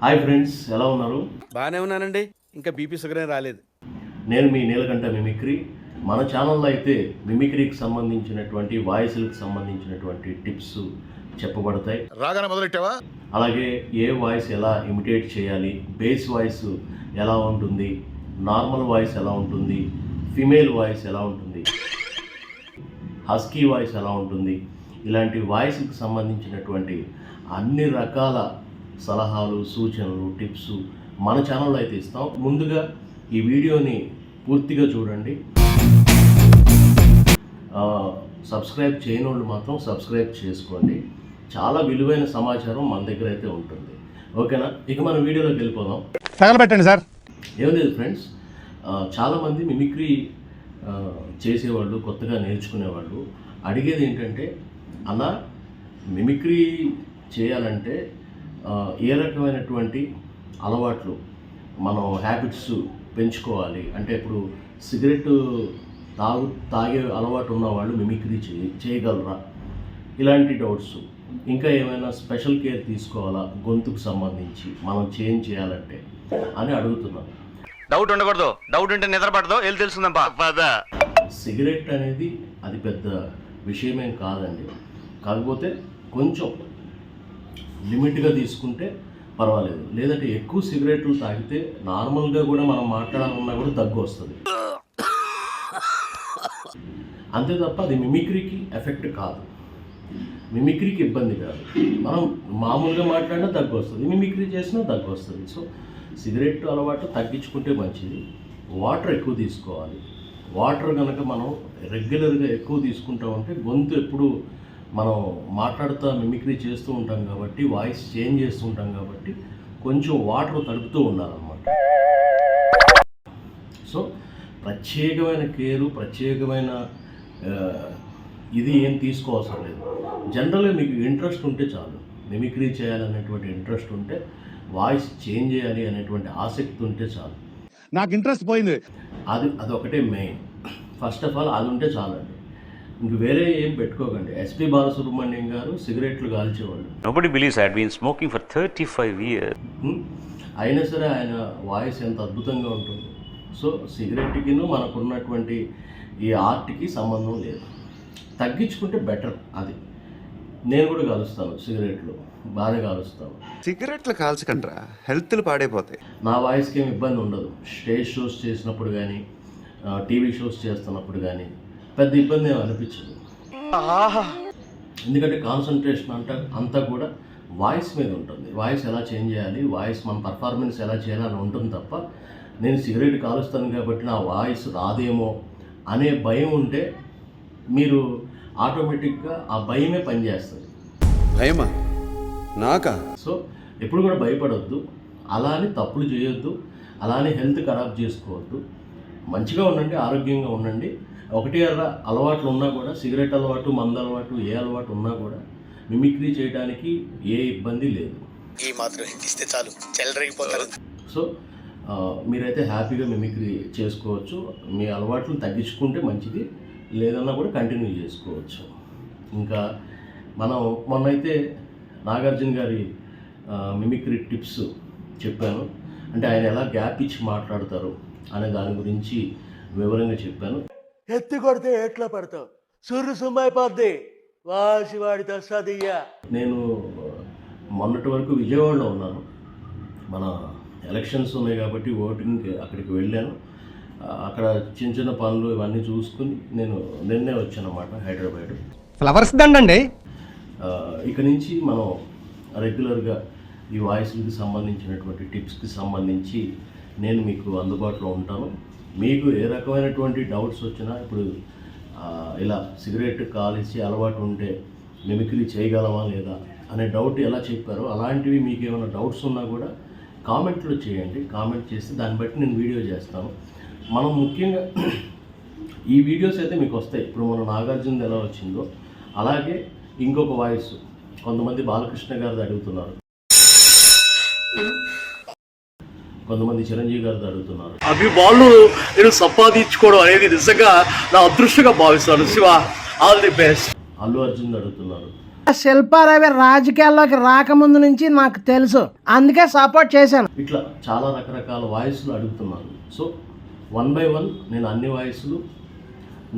Hi friends, ఎలా ఉన్నారు? బాగానే ఉన్నానండి. ఇంకా బీపీ షుగర్ ఏం రాలేదు. నేను మీ నీలకంఠ మిమిక్రీ. మన ఛానల్లో అయితే మిమిక్రీకి సంబంధించినటువంటి వాయిస్లకు సంబంధించినటువంటి టిప్స్ చెప్పబడతాయి. రాగానే మొదలెట్టావా? అలాగే ఏ వాయిస్ ఎలా ఇమిటేట్ చేయాలి, బేస్ వాయిస్ ఎలా ఉంటుంది, నార్మల్ వాయిస్ ఎలా ఉంటుంది, ఫిమేల్ వాయిస్ ఎలా ఉంటుంది, హస్కీ వాయిస్ ఎలా ఉంటుంది, ఇలాంటి వాయిస్కి సంబంధించినటువంటి అన్ని రకాల సలహాలు, సూచనలు, టిప్స్ మన ఛానల్లో అయితే ఇస్తాం. ముందుగా ఈ వీడియోని పూర్తిగా చూడండి. సబ్స్క్రైబ్ చేయని వాళ్ళు మాత్రం సబ్స్క్రైబ్ చేసుకోండి. చాలా విలువైన సమాచారం మన దగ్గర అయితే ఉంటుంది. ఓకేనా? ఇక మనం వీడియోలోకి వెళ్ళిపోదాం. తగలబెట్టండి సార్. ఏం లేదు ఫ్రెండ్స్, చాలామంది మిమిక్రీ చేసేవాళ్ళు, కొత్తగా నేర్చుకునేవాళ్ళు అడిగేది ఏంటంటే, అలా మిమిక్రీ చేయాలంటే ఏ రకమైనటువంటి అలవాట్లు, మనం హ్యాబిట్స్ పెంచుకోవాలి అంటే, ఇప్పుడు సిగరెట్ తాగే అలవాటు ఉన్నవాళ్ళు మిమిక్రీ చేయగలరా, ఇలాంటి డౌట్స్. ఇంకా ఏమైనా స్పెషల్ కేర్ తీసుకోవాలా గొంతుకు సంబంధించి మనం చేంజ్ చేయాలంటే అని అడుగుతున్నాను. డౌట్ ఉండకూడదు, డౌట్ ఉంటే నిద్రపడదు, వెళ్ళి తెలుస్తుందా. సిగరెట్ అనేది అది పెద్ద విషయమేం కాదండి. కాకపోతే కొంచెం లిమిట్గా తీసుకుంటే పర్వాలేదు. లేదంటే ఎక్కువ సిగరెట్లు తాగితే నార్మల్గా కూడా మనం మాట్లాడాలన్నా కూడా దగ్గు వస్తుంది. అంతే తప్ప అది మిమిక్రీకి ఎఫెక్ట్ కాదు, మిమిక్రీకి ఇబ్బంది కాదు. మనం మామూలుగా మాట్లాడినా దగ్గు వస్తుంది, మిమిక్రీ చేసినా దగ్గు వస్తుంది. సో సిగరెట్ అలవాటు తగ్గించుకుంటే మంచిది. వాటర్ ఎక్కువ తీసుకోవాలి. వాటర్ కనుక మనం రెగ్యులర్గా ఎక్కువ తీసుకుంటూ ఉంటే గొంతు ఎప్పుడు మనం మాట్లాడుతూ మిమిక్రీ చేస్తూ ఉంటాం కాబట్టి, వాయిస్ చేంజ్ చేస్తూ ఉంటాం కాబట్టి కొంచెం వాటర్ తడుపుతూ ఉండాలన్నమాట. సో ప్రత్యేకమైన కేరు, ప్రత్యేకమైన ఇది ఏం తీసుకోవాల్సిన లేదు. జనరల్గా మీకు ఇంట్రెస్ట్ ఉంటే చాలు, మిమిక్రీ చేయాలనేటువంటి ఇంట్రెస్ట్ ఉంటే, వాయిస్ చేంజ్ చేయాలి అనేటువంటి ఆసక్తి ఉంటే చాలు. నాకు ఇంట్రెస్ట్ పోయింది. అదొకటే మెయిన్. ఫస్ట్ ఆఫ్ ఆల్ అది ఉంటే చాలండి. ఇంక వేరే ఏం పెట్టుకోకండి. ఎస్పి బాలసుబ్రహ్మణ్యం గారు సిగరెట్లు కాల్చేవాళ్ళు. Nobody believes I had been smoking for 35 years. అయినా సరే ఆయన వాయిస్ ఎంత అద్భుతంగా ఉంటుంది. సో సిగరెట్కిను మనకున్నటువంటి ఈ ఆర్ట్కి సంబంధం లేదు. తగ్గించుకుంటే బెటర్. అది నేను కూడా కాలుస్తాను, సిగరెట్లు బాగానే కాలుస్తాను. సిగరెట్లు కాల్చకండ్రా, హెల్త్లు పాడైపోతాయి. నా వాయిస్కి ఏమి ఇబ్బంది ఉండదు. స్టేజ్ షోస్ చేసినప్పుడు కానీ, టీవీ షోస్ చేస్తున్నప్పుడు కానీ పెద్ద ఇబ్బంది ఏమి అనిపించదు. ఎందుకంటే కాన్సన్ట్రేషన్ అంతా కూడా వాయిస్ మీద ఉంటుంది. వాయిస్ ఎలా చేంజ్ చేయాలి, వాయిస్ మన పర్ఫార్మెన్స్ ఎలా చేయాలని ఉంటుంది తప్ప, నేను సిగరెట్ కాలుస్తాను కాబట్టి నా వాయిస్ రాదేమో అనే భయం ఉంటే మీరు ఆటోమేటిక్గా ఆ భయమే పనిచేస్తుంది. భయమా నాకా? సో ఎప్పుడు కూడా భయపడొద్దు, అలా అని తప్పులు చేయొద్దు, అలా అని హెల్త్ ఖరాబ్ చేసుకోవద్దు. మంచిగా ఉండండి, ఆరోగ్యంగా ఉండండి. ఒకటి అలవాట్లు ఉన్నా కూడా, సిగరెట్ అలవాటు, మందు అలవాటు, ఏ అలవాటు ఉన్నా కూడా మిమిక్రీ చేయడానికి ఏ ఇబ్బంది లేదు. ఈ మాత్రం ఇస్తే చాలు, చెల్లరగిపోతారు. సో మీరైతే హ్యాపీగా మిమిక్రీ చేసుకోవచ్చు. మీ అలవాట్లు తగ్గించుకుంటే మంచిది, లేదన్నా కూడా కంటిన్యూ చేసుకోవచ్చు. ఇంకా మనం మొన్నైతే నాగార్జున గారి మిమిక్రీ టిప్స్ చెప్పాను. అంటే ఆయన ఎలా గ్యాప్ ఇచ్చి మాట్లాడతారు అనే దాని గురించి వివరంగా చెప్పాను. ఎత్తి కొడితే ఎట్లా పడతావు, సుర్రు సుమ్మైపోద్ది, వాసివాడితో సదియ్య. నేను మొన్నటి వరకు విజయవాడలో ఉన్నాను. మన ఎలక్షన్స్ ఉన్నాయి కాబట్టి ఓటింగ్కి అక్కడికి వెళ్ళాను. అక్కడ చిన్న చిన్న పనులు ఇవన్నీ చూసుకుని నేను నిన్నే వచ్చాను అన్నమాట, హైదరాబాద్. ఫ్లవర్స్ దండండి. ఇక నుంచి మనం రెగ్యులర్గా ఈ వాయిస్కి సంబంధించినటువంటి టిప్స్కి సంబంధించి నేను మీకు అందుబాటులో ఉంటాను. మీకు ఏ రకమైనటువంటి డౌట్స్ వచ్చినా, ఇప్పుడు ఇలా సిగరెట్ కాల్చి అలవాటు ఉంటే మిమిక్రీ చేయగలమా లేదా అనే డౌట్ ఎలా చెప్పారో, అలాంటివి మీకు ఏమైనా డౌట్స్ ఉన్నా కూడా కామెంట్లో చేయండి. కామెంట్ చేసి దాన్ని బట్టి నేను వీడియో చేస్తాను. మనం ముఖ్యంగా ఈ వీడియోస్ అయితే మీకు వస్తాయి. ఇప్పుడు మన నాగార్జున ఎలా వచ్చిందో అలాగే ఇంకొక వాయిస్ కొంతమంది బాలకృష్ణ గారిది అడుగుతున్నారు, కొంతమంది చిరంజీవి గారిది అడుగుతున్నారు. అవి వాళ్ళు నేను సంపాదించుకోవడం అనేది నిజంగా నా అదృష్టంగా భావిస్తాను. Shiva, all the best. Allu Arjun అడుగుతున్నారు. శిల్పారావి రాజకీయాల్లోకి రాకముందు నుంచి నాకు తెలుసు, అందుకే సపోర్ట్ చేశాను. ఇట్లా చాలా రకరకాల వాయిస్లు అడుగుతున్నారు. సో 1 by 1 నేను అన్ని వాయిస్లు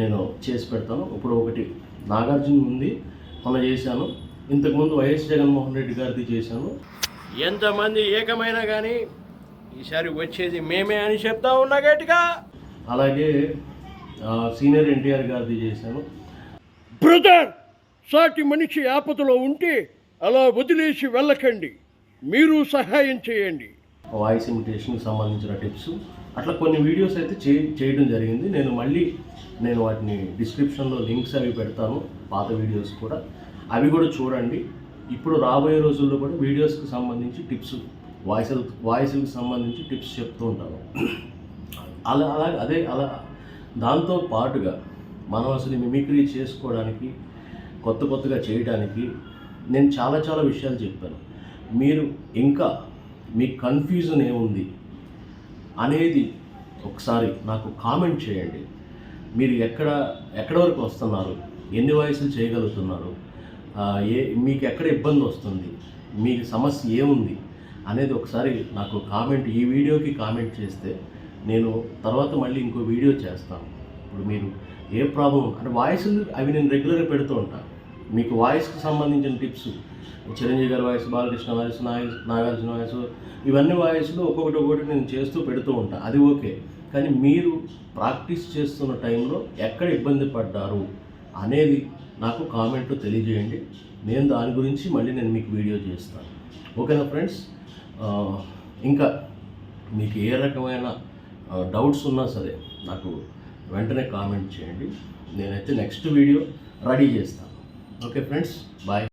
నేను చేసి పెడతాను. ఇప్పుడు ఒకటి నాగార్జున ఉంది, మొన్న చేశాను. ఇంతకుముందు వైఎస్ జగన్మోహన్ రెడ్డి గారిది చేశాను. ఎంతమంది ఏకమైనా కానీ ఈసారి వచ్చేది మేమే అని చెప్తా ఉన్నా గట్టిగా. అలాగే సీనియర్ ఎన్టీఆర్ గారిది చేశాను. బ్రదర్, సాటి మనిషి ఆపదలో ఉంటే అలా వదిలేసి వెళ్ళకండి, మీరు సహాయం చేయండి. వాయిస్ ఇమిటేషన్కి సంబంధించిన టిప్స్ అట్లా కొన్ని వీడియోస్ అయితే చేయడం జరిగింది. నేను వాటిని డిస్క్రిప్షన్లో లింక్స్ అవి పెడతాను, పాత వీడియోస్ కూడా, అవి కూడా చూడండి. ఇప్పుడు రాబోయే రోజుల్లో కూడా వీడియోస్కి సంబంధించి టిప్స్, వాయిస్కి సంబంధించి టిప్స్ చెప్తూ ఉంటాను. అలా దాంతో పాటుగా మనం అసలు మిమిక్రీ చేసుకోవడానికి, కొత్తగా చేయడానికి నేను చాలా విషయాలు చెప్పాను. మీరు ఇంకా మీకు కన్ఫ్యూజన్ ఏముంది అనేది ఒకసారి నాకు కామెంట్ చేయండి. మీరు ఎక్కడ వరకు వస్తున్నారు, ఎన్ని వాయిస్లు చేయగలుగుతున్నారు, మీకు ఎక్కడ ఇబ్బంది వస్తుంది, మీకు సమస్య ఏముంది అనేది ఒకసారి నాకు ఈ వీడియోకి కామెంట్ చేస్తే నేను తర్వాత మళ్ళీ ఇంకో వీడియో చేస్తాను. ఇప్పుడు మీరు ఏ ప్రాబ్లం అంటే వాయిస్లు అవి నేను రెగ్యులర్గా పెడుతూ ఉంటాను. మీకు వాయిస్కి సంబంధించిన టిప్స్, చిరంజీవి గారి voice, Balakrishna voice, Nagarjuna voice, ఇవన్నీ వాయిస్లు ఒక్కొక్కటి నేను చేస్తూ పెడుతూ ఉంటాను. అది ఓకే, కానీ మీరు ప్రాక్టీస్ చేస్తున్న టైంలో ఎక్కడ ఇబ్బంది పడ్డారు అనేది నాకు కామెంట్లో తెలియజేయండి. నేను దాని గురించి మళ్ళీ మీకు వీడియో చేస్తాను. ఓకేనా ఫ్రెండ్స్? ఇంకా మీకు ఏ రకమైన డౌట్స్ ఉన్నా సరే నాకు వెంటనే కామెంట్ చేయండి. నేనైతే నెక్స్ట్ వీడియో రెడీ చేస్తాను. Okay friends, bye.